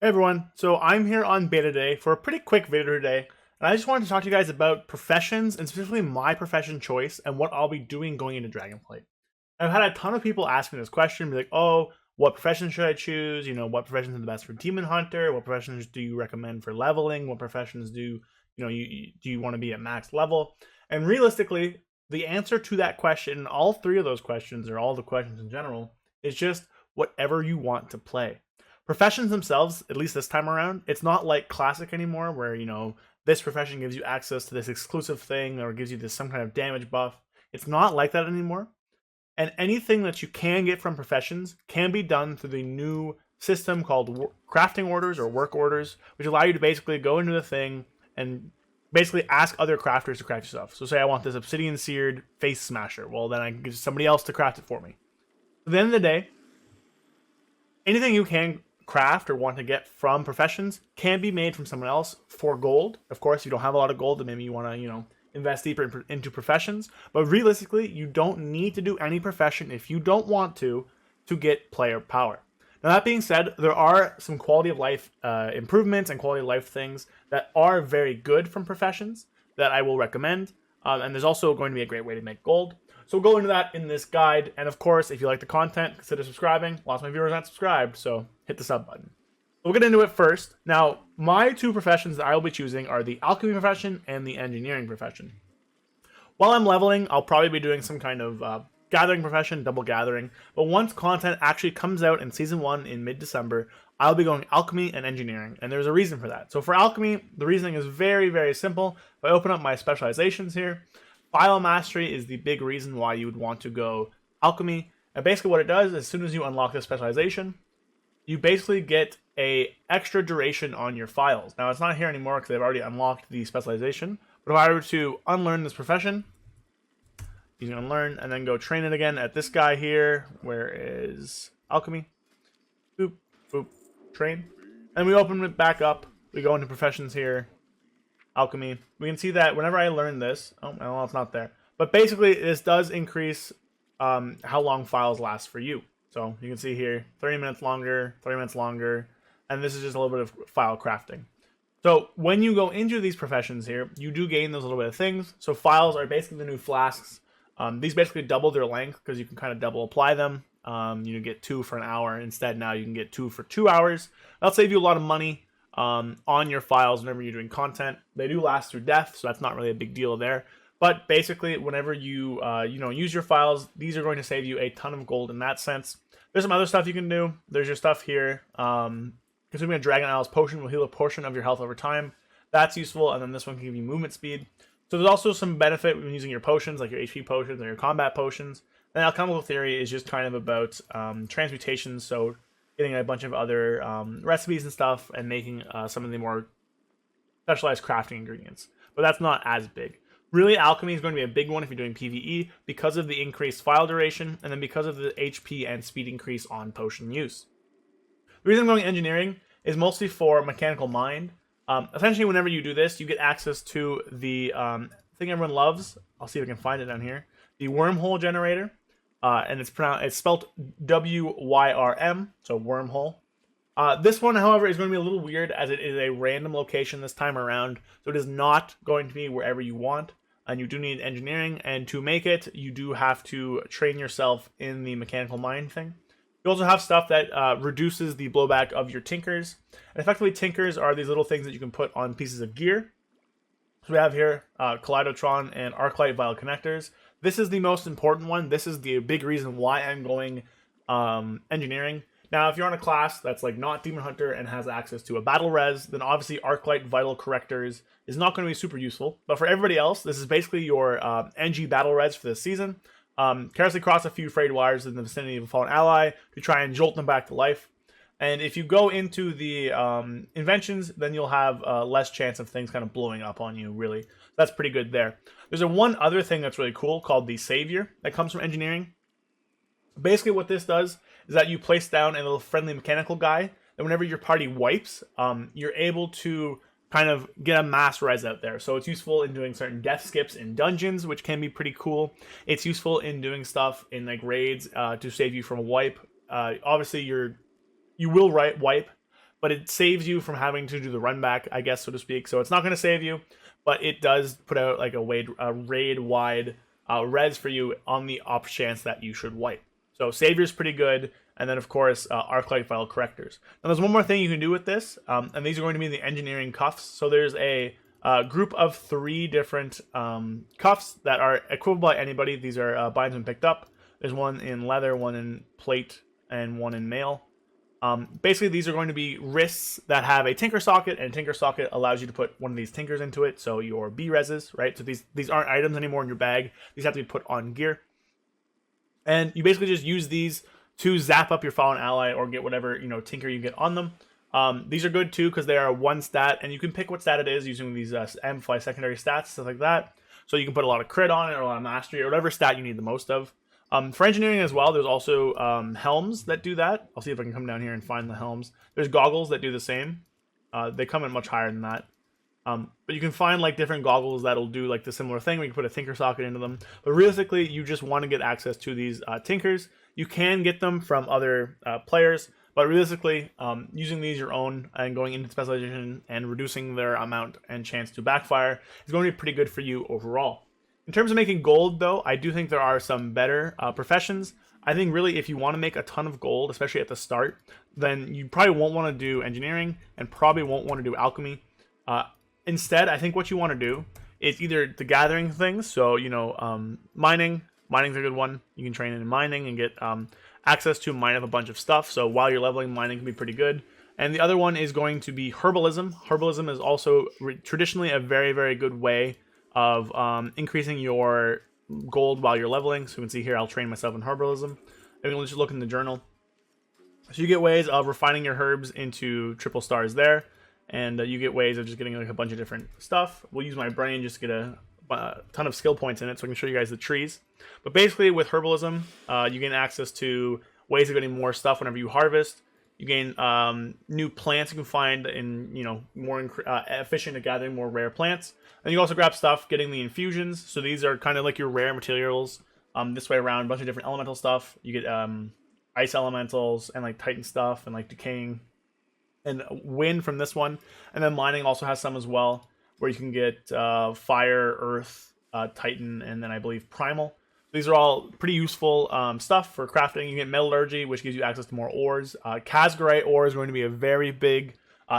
Hey everyone, so I'm here on beta day for a pretty quick video today, and I just wanted to talk to you guys about professions and specifically my profession choice and what I'll be doing going into Dragonflight. I've had a ton of people ask me this question, be like, "Oh, what profession should I choose? What professions are the best for Demon Hunter? What professions do you recommend for leveling? What professions do you want to be at max level?" And realistically, the answer to that question, all three of those questions, or all the questions in general, is just whatever you want to play. Professions themselves, at least this time around, it's not like classic anymore where, this profession gives you access to this exclusive thing or gives you this some kind of damage buff. It's not like that anymore. And anything that you can get from professions can be done through the new system called crafting orders or work orders, which allow you to basically go into the thing and basically ask other crafters to craft your stuff. So say I want this obsidian seared face smasher. Well, then I can get somebody else to craft it for me. At the end of the day, anything you can craft or want to get from professions can be made from someone else for gold. Of course, you don't have a lot of gold, then maybe you want to, invest deeper into professions. But realistically, you don't need to do any profession if you don't want to get player power. Now, that being said, there are some quality of life improvements and quality of life things that are very good from professions that I will recommend. And there's also going to be a great way to make gold. So we'll go into that in this guide. And of course, if you like the content, consider subscribing. Lots of my viewers aren't subscribed, so hit the sub button. We'll get into it first. Now, my two professions that I will be choosing are the alchemy profession and the engineering profession. While I'm leveling, I'll probably be doing some kind of gathering profession, double gathering. But once content actually comes out in Season 1 in mid-December, I'll be going alchemy and engineering. And there's a reason for that. So for alchemy, the reasoning is very, very simple. If I open up my specializations here, file mastery is the big reason why you would want to go alchemy. And basically what it does, as soon as you unlock this specialization, you basically get a extra duration on your files. Now, it's not here anymore because they've already unlocked the specialization. But if I were to unlearn this profession, you can unlearn and then go train it again at this guy here. Where is alchemy? Boop, boop, train. And we open it back up. We go into professions here. Alchemy. We can see that whenever I learn this, oh, well, it's not there. But basically, this does increase how long files last for you. So you can see here, 30 minutes longer, 30 minutes longer, and this is just a little bit of file crafting. So when you go into these professions here, you do gain those little bit of things. So files are basically the new flasks. These basically double their length because you can kind of double apply them. You get 2 for an hour. Instead, now you can get 2 for 2 hours. That'll save you a lot of money on your files whenever you're doing content. They do last through death, so that's not really a big deal there. But basically, whenever you use your files, these are going to save you a ton of gold in that sense. There's some other stuff you can do. There's your stuff here. Consuming a Dragon Isles potion will heal a portion of your health over time. That's useful, and then this one can give you movement speed. So there's also some benefit when using your potions, like your HP potions or your combat potions. And alchemical theory is just kind of about transmutations, so getting a bunch of other recipes and stuff and making some of the more specialized crafting ingredients. But that's not as big. Really, alchemy is going to be a big one if you're doing PvE because of the increased file duration and then because of the HP and speed increase on potion use. The reason I'm going engineering is mostly for mechanical mind. Essentially, whenever you do this, you get access to the thing everyone loves. I'll see if I can find it down here. The wormhole generator. And it's spelled W-Y-R-M, so wormhole. This one, however, is going to be a little weird as it is a random location this time around, so it is not going to be wherever you want, and you do need engineering, and to make it, you do have to train yourself in the mechanical mind thing. You also have stuff that reduces the blowback of your tinkers, and effectively tinkers are these little things that you can put on pieces of gear. So we have here Kaleidotron and Arclight Vial connectors. This is the most important one. This is the big reason why I'm going engineering. Now, if you're on a class that's like not Demon Hunter and has access to a battle res, then obviously Arclight Vital Correctors is not going to be super useful. But for everybody else, this is basically your NG battle res for this season. Carelessly cross a few frayed wires in the vicinity of a fallen ally to try and jolt them back to life. And if you go into the inventions, then you'll have less chance of things kind of blowing up on you, really. That's pretty good there. There's one other thing that's really cool called the Savior that comes from engineering. Basically what this does is that you place down a little friendly mechanical guy, and whenever your party wipes, you're able to kind of get a mass res out there. So it's useful in doing certain death skips in dungeons, which can be pretty cool. It's useful in doing stuff in like raids to save you from a wipe. Obviously, you will wipe, but it saves you from having to do the run back, I guess, so to speak. So it's not going to save you, but it does put out like a raid wide res for you on the off chance that you should wipe. So Savior's pretty good, and then of course Arclight file correctors. Now there's one more thing you can do with this, and these are going to be the engineering cuffs. So there's a group of 3 different cuffs that are equipable by anybody. These are binds when picked up. There's one in leather, one in plate, and one in mail. Basically, these are going to be wrists that have a tinker socket, and a tinker socket allows you to put one of these tinkers into it. So your B reses, right? So these aren't items anymore in your bag. These have to be put on gear. And you basically just use these to zap up your fallen ally or get whatever, tinker you get on them. These are good too because they are 1 stat, and you can pick what stat it is using these amplify secondary stats, stuff like that. So you can put a lot of crit on it or a lot of mastery or whatever stat you need the most of. For engineering as well, there's also helms that do that. I'll see if I can come down here and find the helms. There's goggles that do the same. They come in much higher than that. But you can find like different goggles that'll do like the similar thing. We can put a tinker socket into them. But realistically, you just want to get access to these tinkers. You can get them from other players, but realistically, using these your own and going into specialization and reducing their amount and chance to backfire is going to be pretty good for you overall. In terms of making gold, though, I do think there are some better professions. I think really if you want to make a ton of gold, especially at the start, then you probably won't want to do engineering and probably won't want to do alchemy. Instead, I think what you want to do is either the gathering things, so, mining. Mining's a good one. You can train in mining and get access to mine up a bunch of stuff. So while you're leveling, mining can be pretty good. And the other one is going to be herbalism. Herbalism is also traditionally a very, very good way of increasing your gold while you're leveling. So you can see here, I'll train myself in herbalism. And we'll just look in the journal. So you get ways of refining your herbs into triple stars there. And you get ways of just getting like a bunch of different stuff. We'll use my brain just to get a ton of skill points in it so I can show you guys the trees. But basically with herbalism, you gain access to ways of getting more stuff whenever you harvest. You gain new plants you can find in, more efficient at gathering more rare plants. And you also grab stuff, getting the infusions. So these are kind of like your rare materials. This way around, a bunch of different elemental stuff. You get ice elementals and like titan stuff and like decaying and wind from this one. And then mining also has some as well, where you can get fire, earth, titan, and then I believe primal. These are all pretty useful stuff for crafting. You get metallurgy, which gives you access to more ores. Casgarite ore is going to be a very big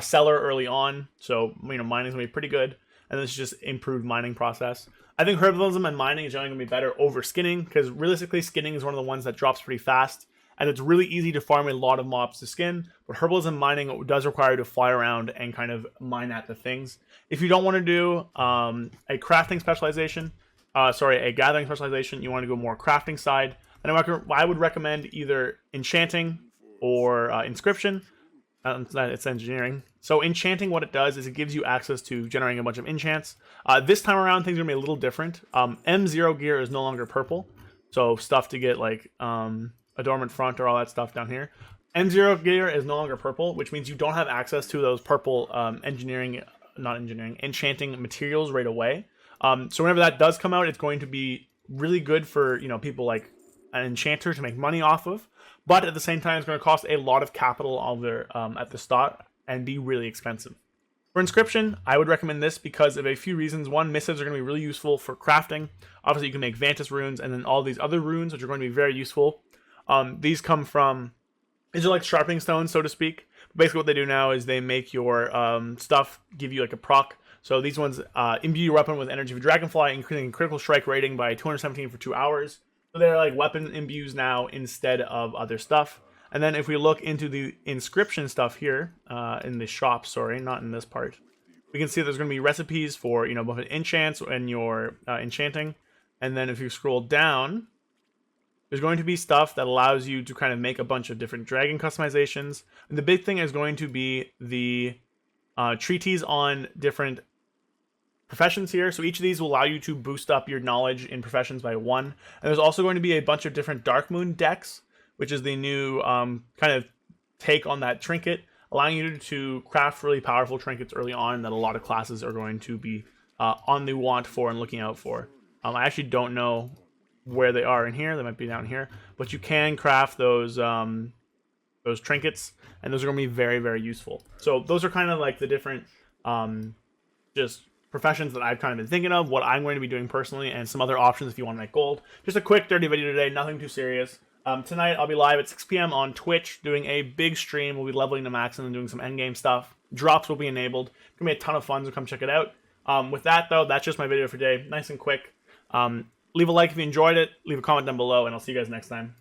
seller early on, so mining is going to be pretty good. And this is just improved mining process. I think herbalism and mining is generally going to be better over skinning, because realistically, skinning is one of the ones that drops pretty fast, and it's really easy to farm a lot of mobs to skin. But herbalism mining does require you to fly around and kind of mine at the things. If you don't want to do a crafting specialization, a gathering specialization, you want to go more crafting side, then I would recommend either enchanting or inscription. It's engineering. So enchanting, what it does is it gives you access to generating a bunch of enchants. This time around, things are going to be a little different. M0 gear is no longer purple. So stuff to get like a dormant front or all that stuff down here. M0 gear is no longer purple, which means you don't have access to those purple enchanting materials right away. So whenever that does come out, it's going to be really good for people like an enchanter to make money off of. But at the same time, it's going to cost a lot of capital at the start and be really expensive. For inscription, I would recommend this because of a few reasons. One, missives are going to be really useful for crafting. Obviously, you can make Vantis runes and then all these other runes, which are going to be very useful. These come from, these are like sharpening stones, so to speak. Basically, what they do now is they make your stuff give you like a proc. So these ones imbue your weapon with energy of Dragonflight, increasing critical strike rating by 217 for 2 hours. So they're like weapon imbues now instead of other stuff. And then if we look into the inscription stuff here, in the shop, sorry, not in this part, we can see there's going to be recipes for, both enchants and your enchanting. And then if you scroll down, there's going to be stuff that allows you to kind of make a bunch of different dragon customizations. And the big thing is going to be the treaties on different professions here. So each of these will allow you to boost up your knowledge in professions by 1. And there's also going to be a bunch of different Dark Moon decks, which is the new kind of take on that trinket, allowing you to craft really powerful trinkets early on that a lot of classes are going to be on the want for and looking out for. I actually don't know where they are in here. They might be down here, but you can craft those those trinkets, and those are going to be very, very useful. So those are kind of like the different just professions that I've kind of been thinking of, what I'm going to be doing personally, and some other options if you want to make gold. Just a quick dirty video today, nothing too serious. Tonight I'll be live at 6 p.m. on Twitch doing a big stream. We'll be leveling to max and then doing some endgame stuff. Drops will be enabled. It's going to be a ton of fun, so come check it out. With that though, that's just my video for today. Nice and quick. Leave a like if you enjoyed it. Leave a comment down below, and I'll see you guys next time.